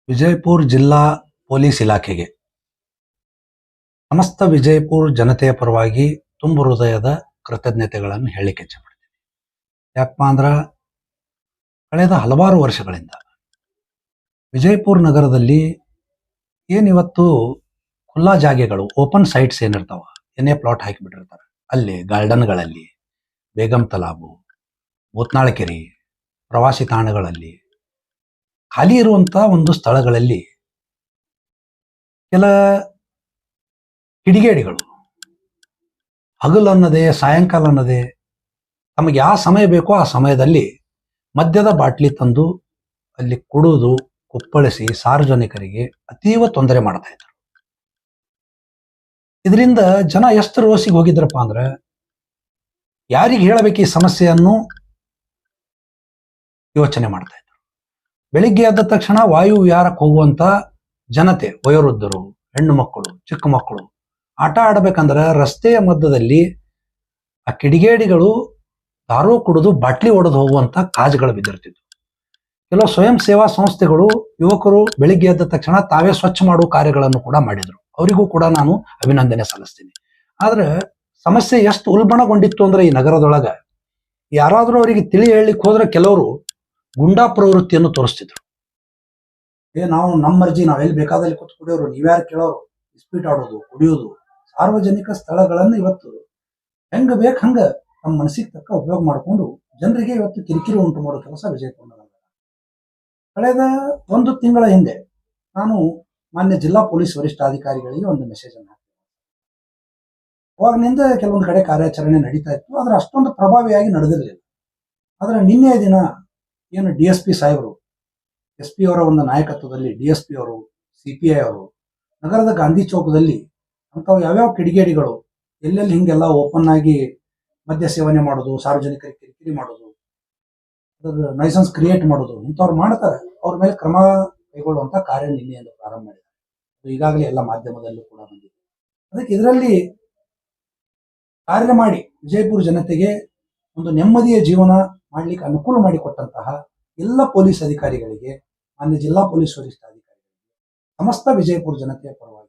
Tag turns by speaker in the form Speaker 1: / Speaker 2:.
Speaker 1: ವಿಜಯಪುರ ಜಿಲ್ಲಾ ಪೊಲೀಸ್ ಇಲಾಖೆಗೆ ಸಮಸ್ತ ವಿಜಯಪುರ ಜನತೆಯ ಪರವಾಗಿ ತುಂಬು ಹೃದಯದ ಕೃತಜ್ಞತೆಗಳನ್ನು ಹೇಳಲಿಕ್ಕೆ ಇಚ್ಛೆಪಡ್ತೀನಿ. ಯಾಕಪ್ಪ ಅಂದ್ರೆ ಕಳೆದ ಹಲವಾರು ವರ್ಷಗಳಿಂದ ವಿಜಯಪುರ ನಗರದಲ್ಲಿ ಏನಿವತ್ತು ಖುಲ್ಲಾ ಜಾಗೆಗಳು, ಓಪನ್ ಸೈಟ್ಸ್ ಏನಿರ್ತಾವ, ಏನೇ ಪ್ಲಾಟ್ ಹಾಕಿಬಿಟ್ಟಿರ್ತಾರೆ, ಅಲ್ಲಿ ಗಾರ್ಡನ್ಗಳಲ್ಲಿ, ಬೇಗಂ ತಲಾಬು, ಭೂತ್ನಾಳಕೆರೆ, ಪ್ರವಾಸಿ ತಾಣಗಳಲ್ಲಿ ಖಾಲಿ ಇರುವಂತಹ ಒಂದು ಸ್ಥಳಗಳಲ್ಲಿ ಕೆಲ ಕಿಡಿಗೇಡಿಗಳು ಹಗಲು ಅನ್ನದೆ ಸಾಯಂಕಾಲ ಅನ್ನದೆ ತಮಗೆ ಯಾವ ಸಮಯ ಬೇಕೋ ಆ ಸಮಯದಲ್ಲಿ ಮದ್ಯದ ಬಾಟ್ಲಿ ತಂದು ಅಲ್ಲಿ ಕುಡಿದು ಕುಪ್ಪಳಿಸಿ ಸಾರ್ವಜನಿಕರಿಗೆ ಅತೀವ ತೊಂದರೆ ಮಾಡ್ತಾ ಇದ್ರು. ಇದರಿಂದ ಜನ ಎಷ್ಟು ರೋಸಿಗೆ ಹೋಗಿದ್ರಪ್ಪ ಅಂದ್ರೆ ಯಾರಿಗೆ ಹೇಳಬೇಕು ಈ ಸಮಸ್ಯೆಯನ್ನು ಯೋಚನೆ ಮಾಡ್ತಾ ಇದ್ರು. ಬೆಳಿಗ್ಗೆ ಎದ್ದ ತಕ್ಷಣ ವಾಯು ವಿಹಾರಕ್ಕೆ ಹೋಗುವಂತ ಜನತೆ, ವಯೋವೃದ್ಧರು, ಹೆಣ್ಣು ಮಕ್ಕಳು, ಚಿಕ್ಕ ಮಕ್ಕಳು ಆಟ ಆಡಬೇಕಂದ್ರೆ ರಸ್ತೆಯ ಮಧ್ಯದಲ್ಲಿ ಆ ಕಿಡಿಗೇಡಿಗಳು ದಾರು ಕುಡಿದು ಬಾಟ್ಲಿ ಒಡೆದು ಹೋಗುವಂತ ಕಾಜುಗಳು ಬಿದ್ದಿರ್ತಿದ್ವು. ಕೆಲವು ಸ್ವಯಂ ಸೇವಾ ಸಂಸ್ಥೆಗಳು ಯುವಕರು ಬೆಳಿಗ್ಗೆ ಎದ್ದ ತಕ್ಷಣ ತಾವೇ ಸ್ವಚ್ಛ ಮಾಡುವ ಕಾರ್ಯಗಳನ್ನು ಕೂಡ ಮಾಡಿದ್ರು. ಅವರಿಗೂ ಕೂಡ ನಾನು ಅಭಿನಂದನೆ ಸಲ್ಲಿಸ್ತೀನಿ. ಆದ್ರೆ ಸಮಸ್ಯೆ ಎಷ್ಟು ಉಲ್ಬಣಗೊಂಡಿತ್ತು ಅಂದ್ರೆ ಈ ನಗರದೊಳಗ ಯಾರಾದ್ರೂ ಅವರಿಗೆ ತಿಳಿ ಹೇಳಲಿಕ್ಕೆ ಹೋದ್ರೆ ಕೆಲವರು ಗುಂಡಾ ಪ್ರವೃತ್ತಿಯನ್ನು ತೋರಿಸ್ತಿದ್ರು. ನಾವು ನಮ್ಮ ಮರ್ಜಿ, ನಾವೆಲ್ಲಿ ಬೇಕಾದಲ್ಲಿ ಕೂತ್ ಕುಡಿಯೋರು, ನೀವ್ಯಾರು ಕೇಳೋರು, ಇಸ್ಪೀಟ್ ಆಡೋದು, ಕುಡಿಯೋದು, ಸಾರ್ವಜನಿಕ ಸ್ಥಳಗಳನ್ನು ಇವತ್ತು ಹೆಂಗ ಬೇಕು ಹಂಗ ನಮ್ಮ ಮನಸ್ಸಿಗೆ ತಕ್ಕ ಉಪಯೋಗ ಮಾಡಿಕೊಂಡು ಜನರಿಗೆ ಇವತ್ತು ಕಿರಿಕಿರಿ ಉಂಟು ಮಾಡೋ ಕೆಲಸ ವಿಜಯಪುರ ನಗರ. ಕಳೆದ ಒಂದು ತಿಂಗಳ ಹಿಂದೆ ನಾನು ಮಾನ್ಯ ಜಿಲ್ಲಾ ಪೊಲೀಸ್ ವರಿಷ್ಠಾಧಿಕಾರಿಗಳಿಗೆ ಒಂದು ಮೆಸೇಜ್ ಅನ್ನು ಹಾಕಿದೆ. ಅವಾಗನಿಂದ ಕೆಲವೊಂದು ಕಡೆ ಕಾರ್ಯಾಚರಣೆ ನಡೀತಾ ಇತ್ತು, ಆದ್ರೆ ಅಷ್ಟೊಂದು ಪ್ರಭಾವಿಯಾಗಿ ನಡೆದಿರಲಿಲ್ಲ. ಆದ್ರೆ ನಿನ್ನೆಯ ದಿನ ಏನು DSP ಸಾಹೇಬರು, SP ಅವರ ಒಂದು ನಾಯಕತ್ವದಲ್ಲಿ DSP ಅವರು, CPI ಅವರು ನಗರದ ಗಾಂಧಿ ಚೌಕದಲ್ಲಿ ಅಂಥವು ಯಾವ್ಯಾವ ಕಿಡಿಗೇಡಿಗಳು ಎಲ್ಲೆಲ್ಲಿ ಹಿಂಗೆಲ್ಲ ಓಪನ್ ಆಗಿ ಮದ್ಯ ಸೇವನೆ ಮಾಡೋದು, ಸಾರ್ವಜನಿಕರಿಗೆ ಕಿರಿಕಿರಿ ಮಾಡೋದು, ಅದರ ಲೈಸೆನ್ಸ್ ಕ್ರಿಯೇಟ್ ಮಾಡೋದು, ಇಂಥವ್ರು ಮಾಡ್ತಾರೆ, ಅವ್ರ ಮೇಲೆ ಕ್ರಮ ಕೈಗೊಳ್ಳುವಂತ ಕಾರ್ಯ ನಿನ್ನೆಯಿಂದ ಪ್ರಾರಂಭ ಮಾಡಿದ್ದಾರೆ. ಈಗಾಗಲೇ ಎಲ್ಲ ಮಾಧ್ಯಮದಲ್ಲೂ ಕೂಡ ಬಂದಿದೆ. ಅದಕ್ಕೆ ಇದರಲ್ಲಿ ಕಾರ್ಯ ಮಾಡಿ ವಿಜಯಪುರ ಜನತೆಗೆ ಒಂದು ನೆಮ್ಮದಿಯ ಜೀವನ ಮಾಡ್ಲಿಕ್ಕೆ ಅನುಕೂಲ ಮಾಡಿಕೊಟ್ಟಂತಹ ಎಲ್ಲ ಪೊಲೀಸ್ ಅಧಿಕಾರಿಗಳಿಗೆ, ಮಾನ್ಯ ಜಿಲ್ಲಾ ಪೊಲೀಸ್ ವರಿಷ್ಠಾಧಿಕಾರಿಗಳಿಗೆ, ಸಮಸ್ತ ವಿಜಯಪುರ ಜನತೆಯ ಪರವಾಗಿ